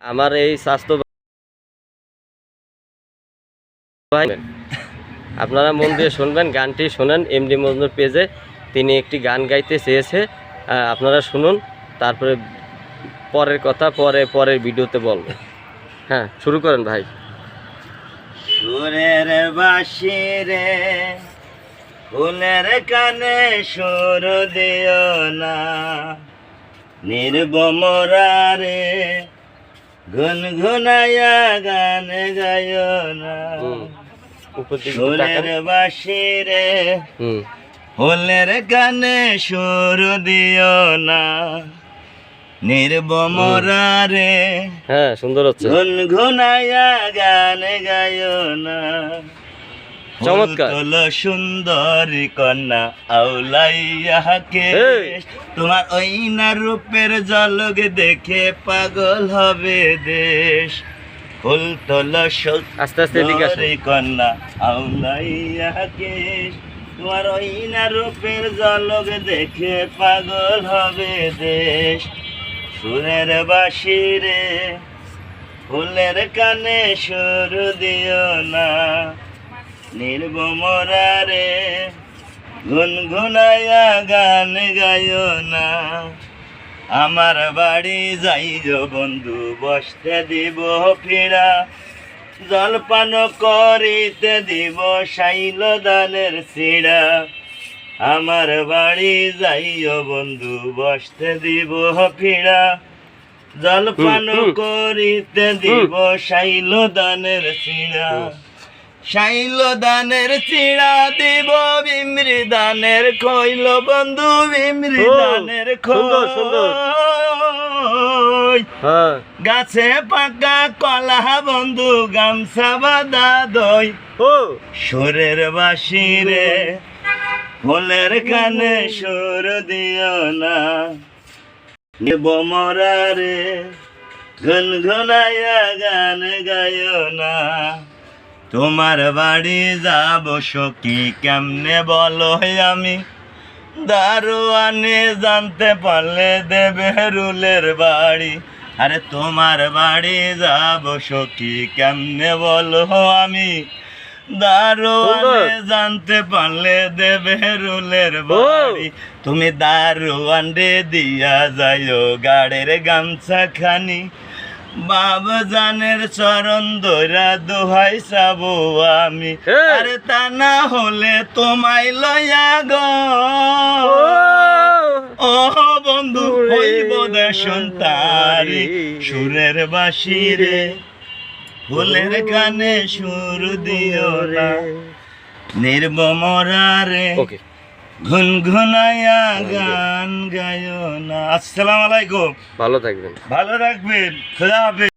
আমার এই স্বাস্থ্য ভাই, আপনারা মন দিয়ে শুনবেন, গানটি শোনেন। এমডি মজনুর পেজে তিনি একটি গান গাইতে চেয়েছে, আপনারা শুনুন। তারপরে পরের কথা পরের ভিডিওতে বলবো। হ্যাঁ, শুরু করেন ভাই। সুরের বাঁশি রে, ফুলের কানে সুর দিও না, নির্বমরা রে, গুনগুনাইয়া গান গাইও না। সুরের বাঁশি রে, ফুলের কানে সুর দিও না, নির্বমরা রে, হ্যাঁ সুন্দর হচ্ছে, গুনগুনাইয়া গান গাইও না। চমৎকার। সুন্দরী কন্যা আউলাইয়া কেশ, তোমার ওই না রূপের ঝলক দেখে পাগল হবে দেশ। ফুল তোল সুন্দরী কন্যা আউলাইয়া কেশ, তোমার ওই না রূপের ঝলক দেখে পাগল হবে দেশ। সুরের বাঁশি রে, ফুলের কানে সুর দিও না, নির্বমরা রে, গুনগুনাইয়া গান গাইও না। আমার বাড়ি যাইও বন্ধু, বসতে দিব ফিরা, জলপান করিতে দিব শাইল দানের সিড়া। আমার বাড়ি যাইও বন্ধু, বসতে দিব ফিরা, জলপান করিতে দিব শাইল দানের সিড়া। শাইল দানের চিড়া দিব, বিমরি দানের খইল বন্ধু, বিমরি দানের খই। গাছে পাকা কলা বন্ধু, গামছা বাঁধা দই। সুরের বাঁশি রে, ফুলের কানে সুর দিও না, নির্বমরা রে, গুনগুনাইয়া গান গাইও না। তোমার বাড়ি যাব সখী কেমনে বলো আমি, দারোয়ানে জানতে পারলে দেবে রুলের বাড়ি। আরে তোমার বাড়ি যাব সখী কেমনে বলো আমি, দারোয়ানে জানতে পারলে দেবে রুলের বাড়ি। তুমি দারোয়ান রে দিয়া যাইও গাড়ের গামছা খানি, বাবা জানের চরণ ধরা দোহাই চাবো আমি। আরে তা না হলে তোমায় লইয়া গো ও বন্ধু হইব দেশন তারি। সুরের বাঁশি রে, ফুলের কানে সুর দিও না, নির্বমরা রে, গুনগুনাইয়া গান গাইও না। আসসালামু আলাইকুম, ভালো থাকবেন, ভালো রাখবেন, খোদা হাফেজ।